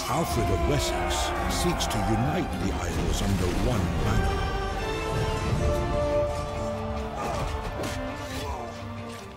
Alfred of Wessex seeks to unite the Isles under one banner.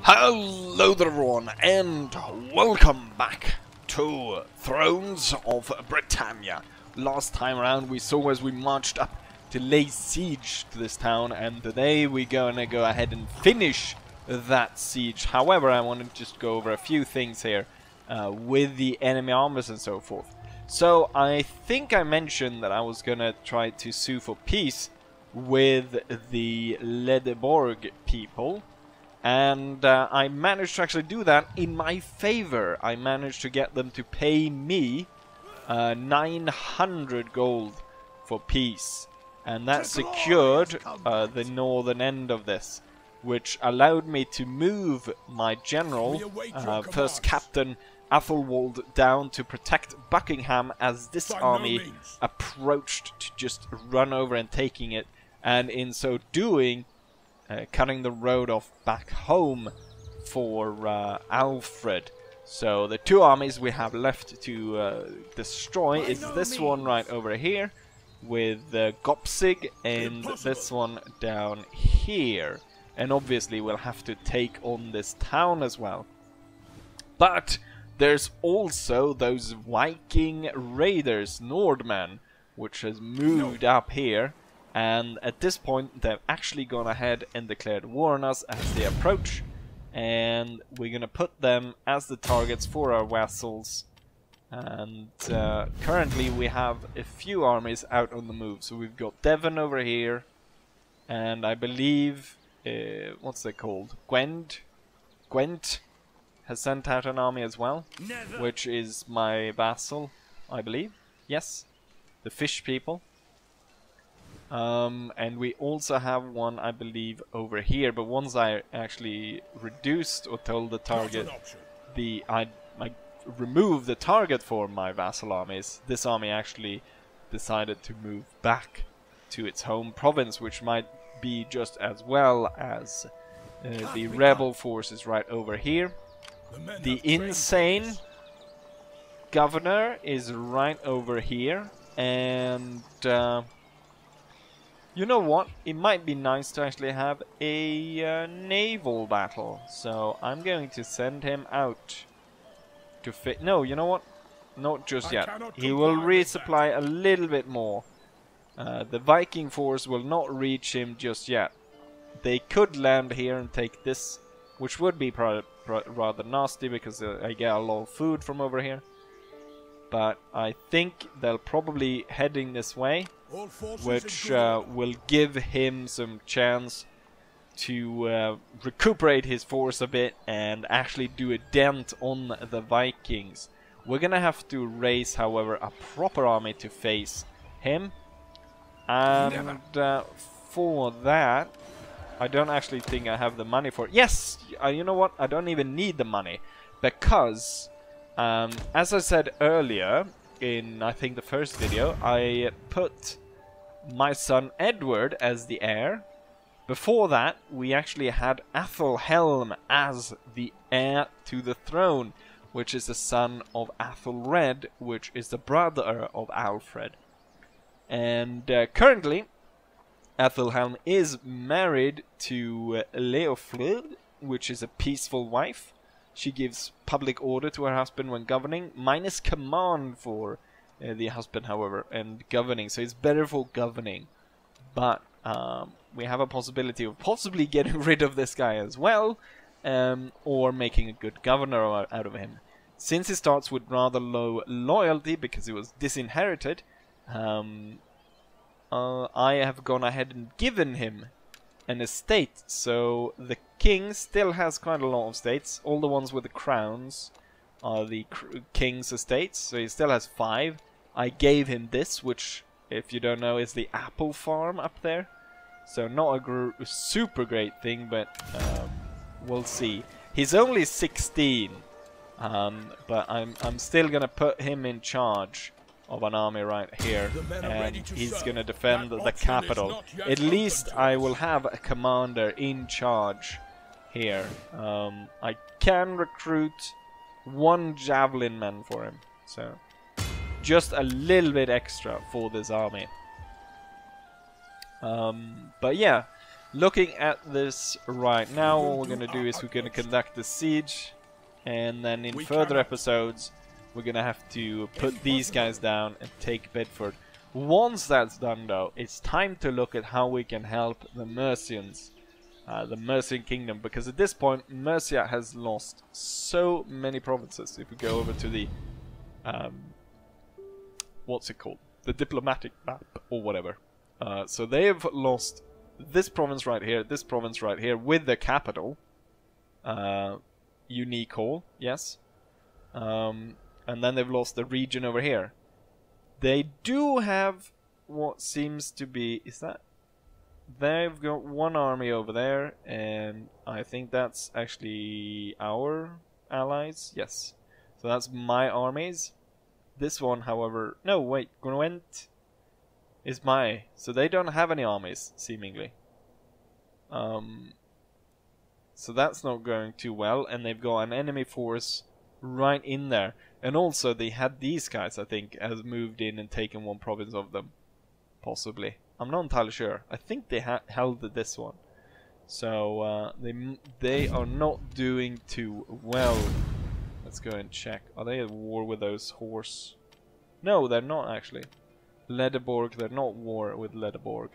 Hello there everyone, and welcome back to Thrones of Britannia. Last time around we saw as we marched up to lay siege to this town, and today we're gonna go ahead and finish that siege. However, I want to just go over a few things here with the enemy armies and so forth. So I think I mentioned that I was gonna try to sue for peace with the Ledeborg people, and I managed to actually do that in my favor. I managed to get them to pay me 900 gold for peace, and that secured the northern end of this, which allowed me to move my general, first Captain Athelwold, down to protect Buckingham as this army approached to just run over and taking it, and in so doing cutting the road off back home for Alfred. So the two armies we have left to destroy is this one right over here with Gopsig, and this one down here. And obviously we'll have to take on this town as well. But there's also those Viking raiders, Nordmen, which has moved up here. And at this point they've actually gone ahead and declared war on us as they approach. And we're gonna put them as the targets for our vassals. And currently we have a few armies out on the move. So we've got Devon over here, and I believe what's they called? Gwent has sent out an army as well, which is my vassal, I believe. Yes, the fish people. And we also have one, I believe, over here. But once I actually reduced or told the target, I removed the target for my vassal armies, this army actually decided to move back to its home province, which might be just as well as the rebel forces right over here. The insane governor is right over here, and you know what? It might be nice to actually have a naval battle, so I'm going to send him out to fit. No, you know what? Not just yet. He will resupply a little bit more. The Viking force will not reach him just yet. They could land here and take this, which would be rather nasty because I get a lot of food from over here. But I think they'll probably heading this way, which will give him some chance to recuperate his force a bit and actually do a dent on the Vikings. We're gonna have to raise, however, a proper army to face him. And for that, I don't actually think I have the money for it. Yes! You know what? I don't even need the money. Because, as I said earlier, in I think the first video, I put my son Edward as the heir. Before that, we actually had Athelhelm as the heir to the throne, which is the son of Athelred, which is the brother of Alfred. And currently, Athelhelm is married to Leoflid, which is a peaceful wife. She gives public order to her husband when governing, minus command for the husband, however, and governing. So it's better for governing. But we have a possibility of possibly getting rid of this guy as well, or making a good governor out of him. Since he starts with rather low loyalty because he was disinherited, I have gone ahead and given him an estate. So the king still has quite a lot of estates. All the ones with the crowns are the king's estates, so he still has 5. I gave him this, which, if you don't know, is the apple farm up there. So not a super great thing, but we'll see. He's only 16, but I'm still gonna put him in charge of an army right here, and he's gonna defend the capital. At least I will have a commander in charge here. I can recruit 1 javelin man for him, so just a little bit extra for this army. But yeah, looking at this right now, what we're going to do is we're going to conduct the siege, and then in further episodes we're going to have to put these guys down and take Bedford. Once that's done though, it's time to look at how we can help the Mercians, the Mercian kingdom, because at this point Mercia has lost so many provinces. If we go over to the what's it called, the diplomatic map or whatever, so they have lost this province right here, this province right here with the capital, Unique Hall, yes, and then they've lost the region over here. They do have what seems to be, is that, they've got one army over there, and I think that's actually our allies, yes. So that's my armies. This one, however, no wait, Gwent is my, so they don't have any armies, seemingly. So that's not going too well, and they've got an enemy force right in there. And also they had these guys, I think, has moved in and taken one province of them. Possibly. I'm not entirely sure. I think they held this one. So they are not doing too well. Let's go and check. Are they at war with those horse? No, they're not actually. Lederborg, they're not war with Lederborg.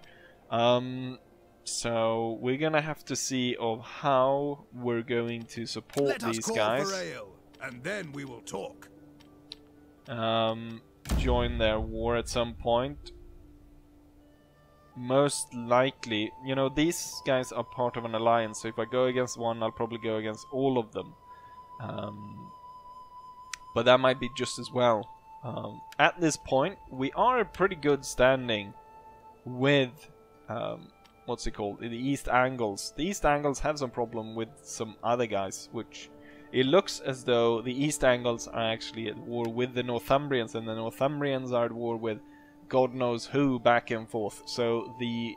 So we're gonna have to see of how we're going to support these guys. For ale, and then we will talk. Join their war at some point. Most likely, you know, these guys are part of an alliance, so if I go against one, I'll probably go against all of them. But that might be just as well. At this point, we are a pretty good standing with, what's it called, the East Angles. The East Angles have some problem with some other guys, which it looks as though the East Angles are actually at war with the Northumbrians, and the Northumbrians are at war with God knows who back and forth. So the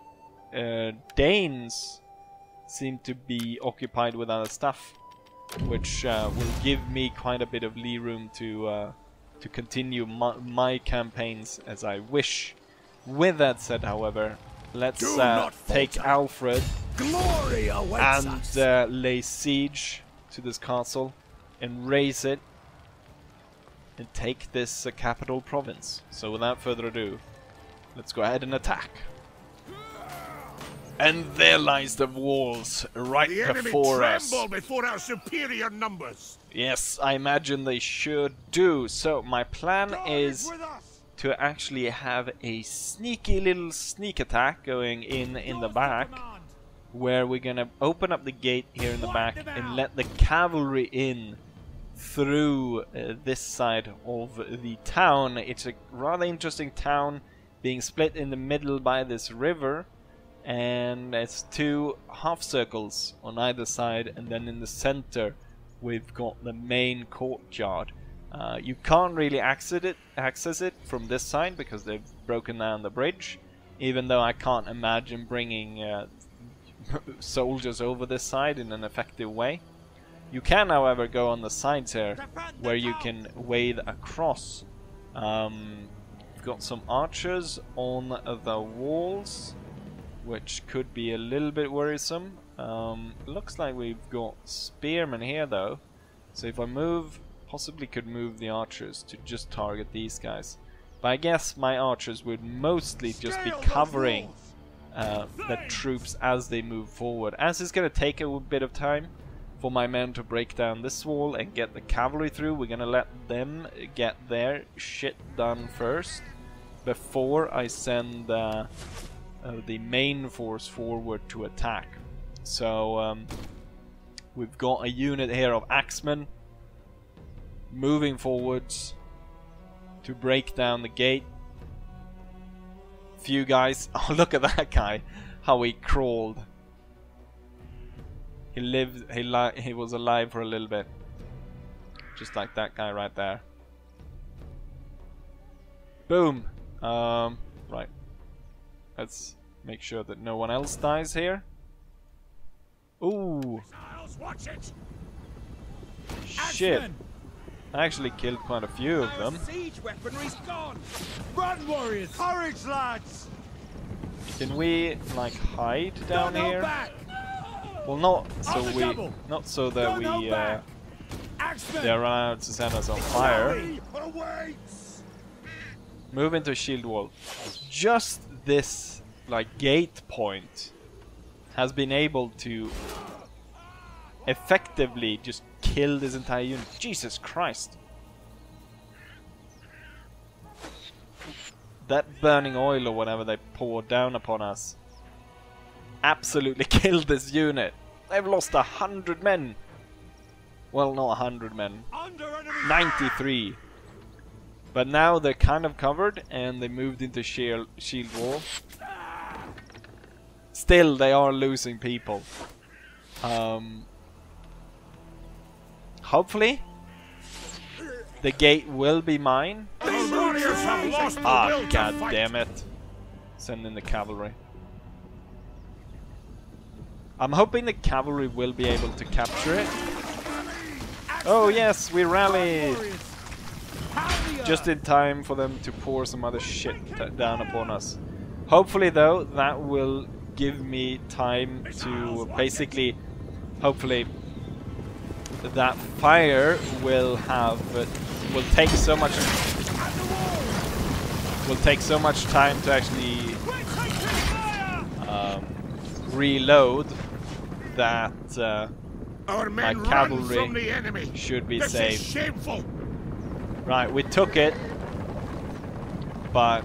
Danes seem to be occupied with other stuff, which will give me quite a bit of lee room to continue my campaigns as I wish. With that said, however, let's take Alfred and lay siege to this castle and raise it and take this capital province. So without further ado, let's go ahead and attack. And there lies the walls right before us. Tremble before our superior numbers. Yes, I imagine they should do. So my plan is to actually have a sneaky little sneak attack going in the back, where we're gonna open up the gate here in the back and let the cavalry in through this side of the town. It's a rather interesting town, being split in the middle by this river, and it's two half circles on either side, and then in the center we've got the main courtyard. You can't really access it from this side because they've broken down the bridge, even though I can't imagine bringing soldiers over this side in an effective way. You can, however, go on the sides here where you can wade across. We've got some archers on the walls, which could be a little bit worrisome. Looks like we've got spearmen here though, so if I move, possibly could move the archers to just target these guys. But I guess my archers would mostly just be covering the troops as they move forward, as it's going to take a bit of time for my men to break down this wall and get the cavalry through. We're going to let them get their shit done first before I send the main force forward to attack. So we've got a unit here of axemen moving forwards to break down the gate. Few guys. Oh, look at that guy, how he crawled. He lived, he was alive for a little bit, just like that guy right there. Boom. Right, let's make sure that no one else dies here. Ooh, shit. I actually killed quite a few of them. Siege weaponry's gone. Run, warriors! Courage, lads! Can we like hide down Don't hold here? back. Well, not so double. not so that Don't we hold back. Axemen! they run out to set us on fire. Awaits. Move into shield wall. Just this like gate point has been able to effectively just kill this entire unit. Jesus Christ. That burning oil or whatever they poured down upon us absolutely killed this unit. They've lost 100 men. Well, not 100 men. 93. But now they're kind of covered and they moved into shield wall. Still, they are losing people. Hopefully, the gate will be mine. Ah, god damn it. Send in the cavalry. I'm hoping the cavalry will be able to capture it. Oh yes, we rallied! Just in time for them to pour some other shit down upon us. Hopefully though, that will give me time to basically, hopefully, that fire will have, will take so much time to actually reload that my cavalry should be saved. Right, we took it, but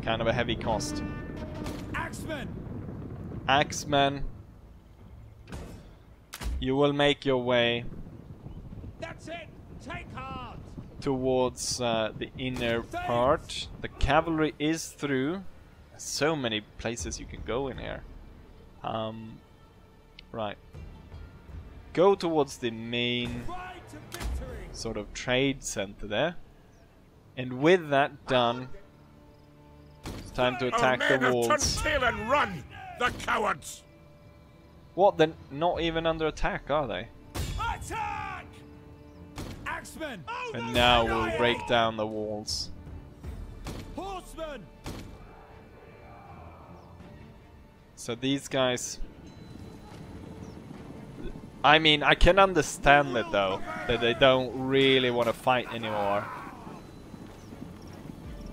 kind of a heavy cost. Axemen, you will make your way towards the inner part. The cavalry is through. There's so many places you can go in here. Right. Go towards the main sort of trade center there. And with that done, it's time to attack the walls. And run, the cowards! What? They're not even under attack, are they? Attack! Axemen! And now we'll break down the walls. Horsemen! So these guys... I mean, I can understand it though, that they don't really want to fight anymore.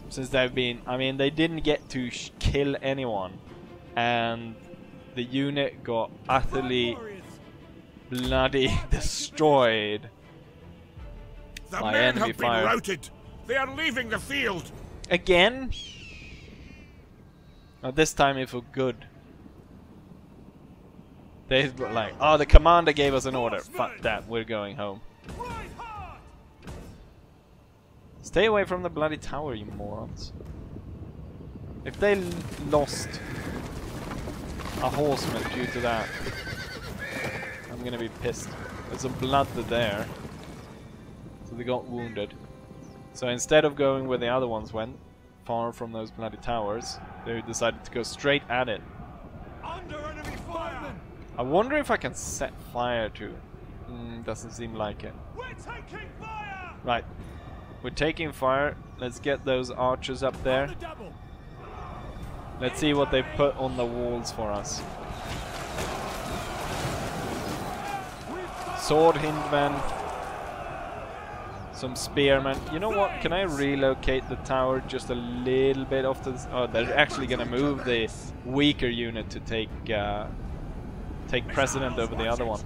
Since they've been... I mean, they didn't get to kill anyone. And the unit got utterly bloody destroyed by enemy fire. Routed. They are leaving the field. Again? Oh, this time it for good. They were like, oh, the commander gave us an order. Fuck that, we're going home. Stay away from the bloody tower, you morons. If they lost a horseman due to that, I'm gonna be pissed. There's some blood there. So they got wounded. So instead of going where the other ones went, far from those bloody towers, they decided to go straight at it. Under enemy fire! I wonder if I can set fire to... doesn't seem like it. We're taking fire! Right. We're taking fire. Let's get those archers up there. Let's see what they put on the walls for us. Sword hindmen. Some spearmen. You know what? Can I relocate the tower just a little bit off to the... Oh, they're actually gonna move the weaker unit to take precedent over the other one.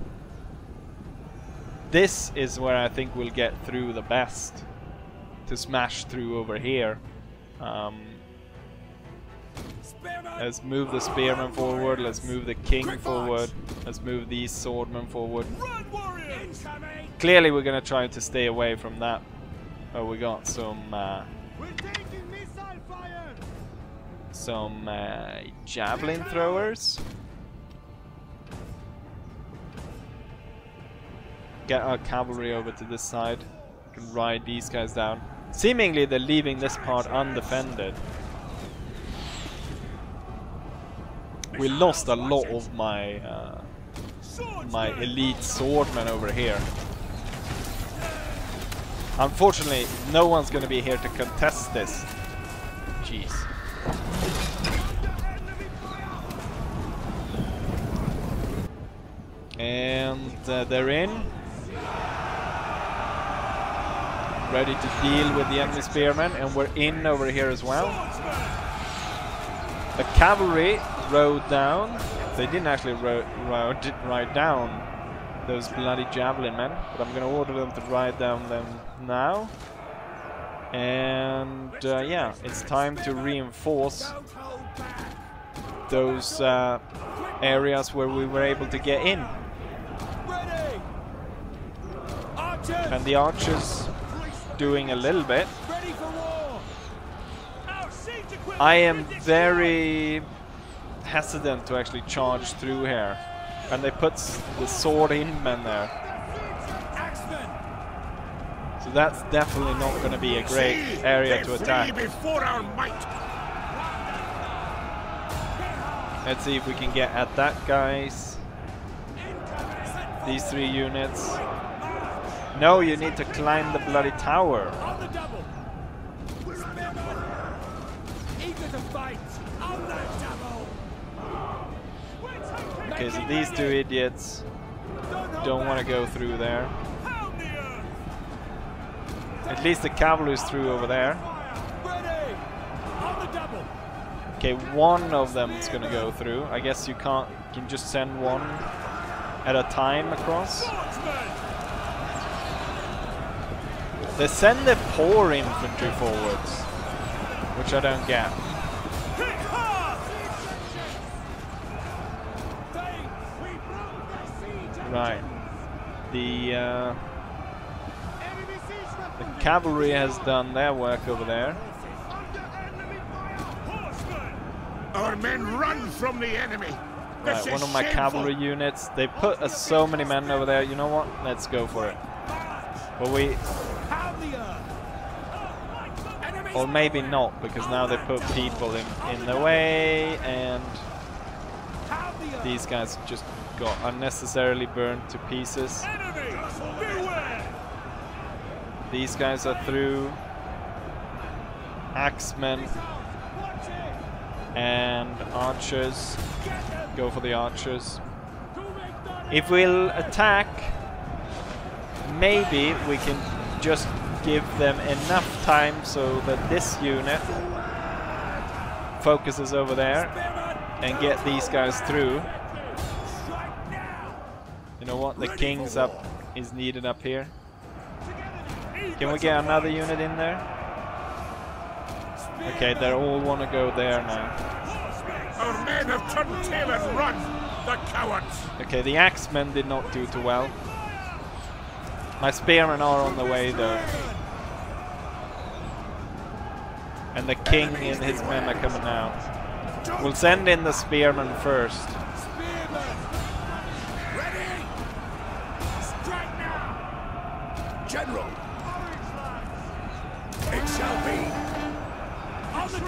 This is where I think we'll get through the best. To smash through over here. Let's move the spearmen forward. Let's move the king forward. Let's move these swordmen forward. Clearly we're gonna try to stay away from that. Oh, we got some javelin throwers. Get our cavalry over to this side. We can ride these guys down. Seemingly they're leaving this part undefended. We lost a lot of my my elite swordmen over here. Unfortunately, no one's going to be here to contest this. Jeez. And they're in. Ready to deal with the enemy spearmen, and we're in over here as well. The cavalry rode down. They didn't actually ride down those bloody javelin men, but I'm going to order them to ride down them now. And yeah, it's time to reinforce those areas where we were able to get in. And the archers doing a little bit. I am very hesitant to actually charge through here, and they put the sword in men there, so that's definitely not going to be a great area to attack. Let's see if we can get at that, guys. These 3 units. No, you need to climb the bloody tower. Okay, so these 2 idiots don't want to go through there. At least the cavalry's through over there. Okay, one of them is going to go through. I guess you can't. You can just send one at a time across. They send the poor infantry forwards, which I don't get. Right. The cavalry has done their work over there. Our men run from the enemy. Right, one of my cavalry units. They put so many men over there. You know what? Let's go for it. But we... Or maybe not, because now they put people in the way, and these guys just got unnecessarily burned to pieces. These guys are through. Axemen and archers. Go for the archers. If we'll attack, maybe we can just give them enough time so that this unit focuses over there and get these guys through. You know what? The king's up is needed up here. Can we get another unit in there? Okay, they all want to go there now. Our men have turned tail and run, the cowards. Okay, the axemen did not do too well. My spearmen are on the way though. And the king and his men are coming out. We'll send in the spearmen first. General, it shall be.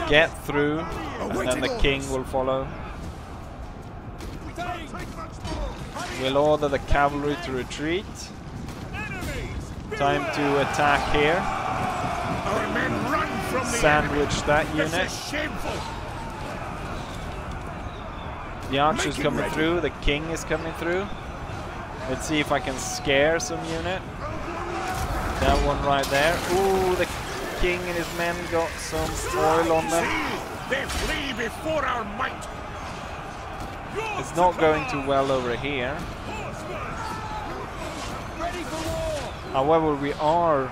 Get through, and then the king will follow. We'll order the cavalry to retreat. Time to attack here. Our men run from the Sandwich that unit. This is shameful. The archer's coming through, the king is coming through. Let's see if I can scare some unit. That one right there. Ooh, the king and his men got some oil on them. They flee before our might. It's not going too well over here. However, we are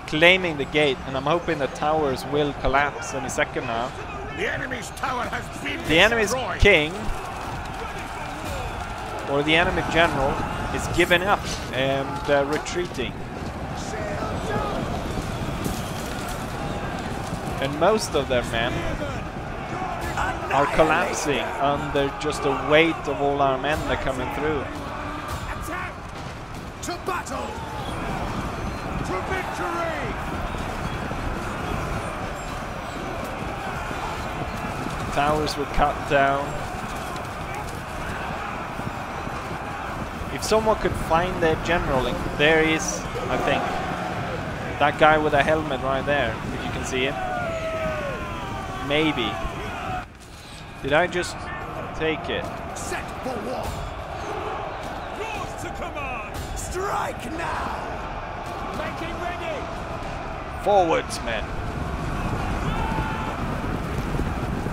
claiming the gate, and I'm hoping the towers will collapse any second now. The enemy's tower has been destroyed. The enemy's king, or the enemy general, is giving up and retreating. And most of their men are collapsing under just the weight of all our men that are coming through. Attack! To battle! To victory! Towers were cut down. If someone could find their general, there is, I think. That guy with a helmet right there, if you can see him. Maybe. Did I just take it? Set for war. Yours to command. Strike now. Making ready. Forwards, men.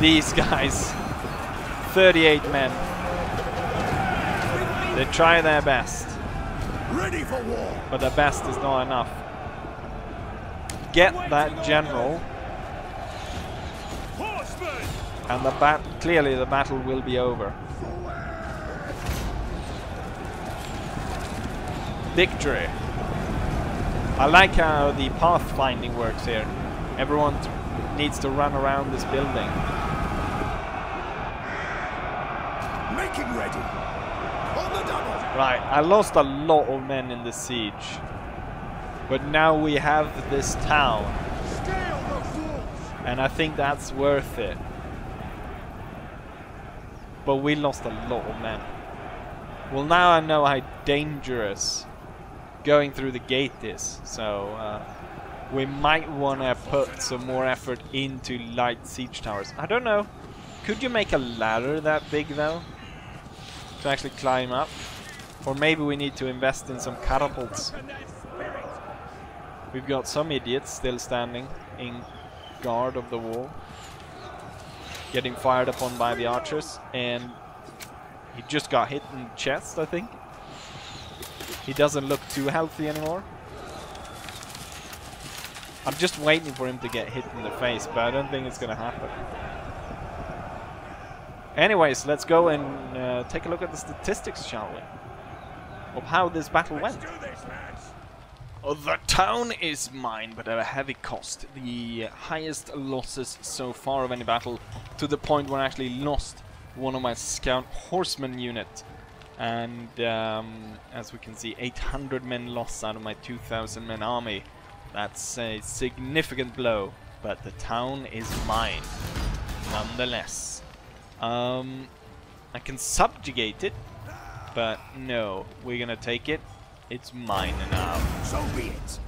These guys, 38 men. They try their best. Ready for war. But the best is not enough. Get that general. And clearly the battle will be over. Victory. I like how the pathfinding works here. Everyone needs to run around this building. Making ready. On the double. Right, I lost a lot of men in the siege. But now we have this town. And I think that's worth it. But we lost a lot of men. Well, now I know how dangerous going through the gate is. So we might want to put some more effort into light siege towers. I don't know. Could you make a ladder that big though? To actually climb up? Or maybe we need to invest in some catapults. We've got some idiots still standing in guard of the wall, getting fired upon by the archers, and he just got hit in the chest, I think. He doesn't look too healthy anymore. I'm just waiting for him to get hit in the face, but I don't think it's gonna happen. Anyways, let's go and take a look at the statistics, shall we? Of how this battle went. The town is mine, but at a heavy cost. The highest losses so far of any battle, to the point where I actually lost one of my scout horseman unit. And as we can see, 800 men lost out of my 2,000 men army. That's a significant blow, but the town is mine, nonetheless. I can subjugate it, but no, we're gonna take it. It's mine now. So be it.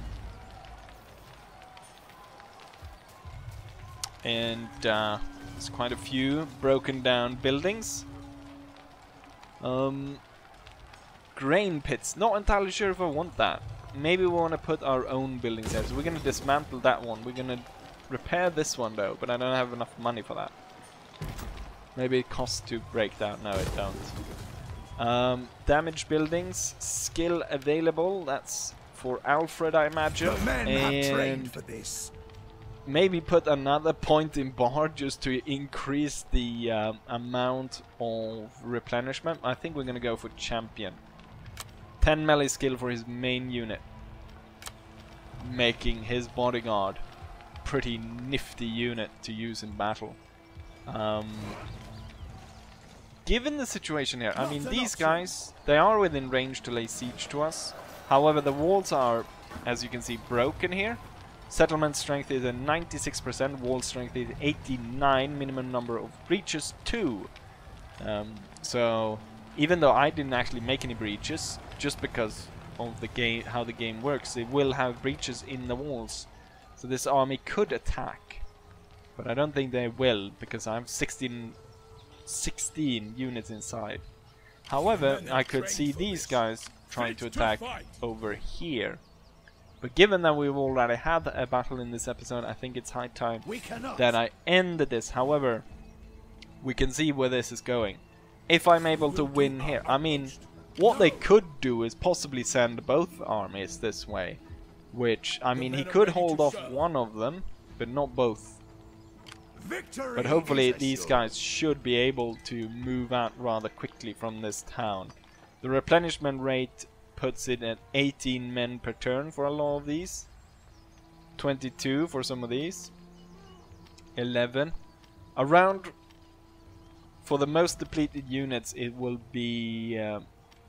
And there's quite a few broken down buildings. Grain pits. Not entirely sure if I want that. Maybe we want to put our own buildings there. So we're going to dismantle that one. We're going to repair this one though, but I don't have enough money for that. Maybe it costs to break down. No, it don't. Damaged buildings, skill available. That's for Alfred, I imagine. The men have trained for this. Maybe put another point in bar just to increase the amount of replenishment. I think we're gonna go for champion. 10 melee skill for his main unit, making his bodyguard pretty nifty unit to use in battle. Given the situation here, I mean, these guys, they are within range to lay siege to us. However, the walls are, as you can see, broken here. Settlement strength is at 96%, wall strength is 89, minimum number of breaches 2. So, even though I didn't actually make any breaches, just because of the game, how the game works, it will have breaches in the walls. So this army could attack, but I don't think they will, because I have 16 units inside. However, I could see these guys trying to attack over here. But given that we've already had a battle in this episode, I think it's high time that I end this. However, we can see where this is going. If I'm able to win here, I mean, what they could do is possibly send both armies this way. Which, I mean, he could hold off one of them, but not both. But hopefully these guys should be able to move out rather quickly from this town. The replenishment rate puts it at 18 men per turn for a lot of these. 22 for some of these. 11. Around, for the most depleted units, it will be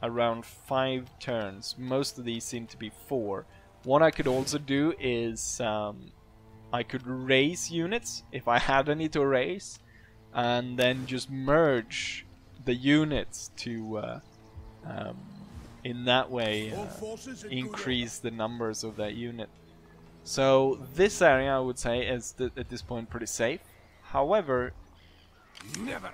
around 5 turns. Most of these seem to be 4. What I could also do is I could raise units if I had any to raise, and then just merge the units to in that way increase the numbers of that unit. So this area, I would say, is at this point pretty safe. However,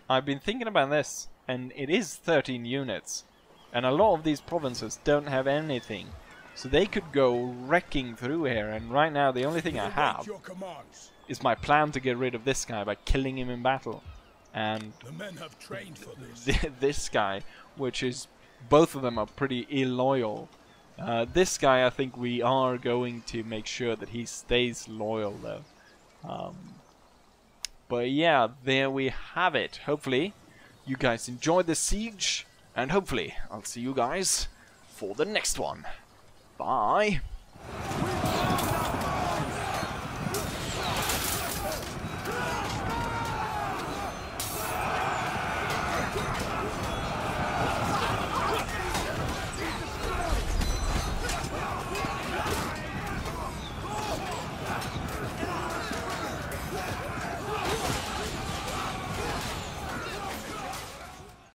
I've been thinking about this, and it is 13 units. And a lot of these provinces don't have anything. So they could go wrecking through here, and right now the only thing I have is my plan to get rid of this guy by killing him in battle. And the men have trained for this. This guy, which is, both of them are pretty illoyal. This guy, I think we are going to make sure that he stays loyal, though. But yeah, there we have it. Hopefully, you guys enjoyed the siege, and hopefully, I'll see you guys for the next one. Bye!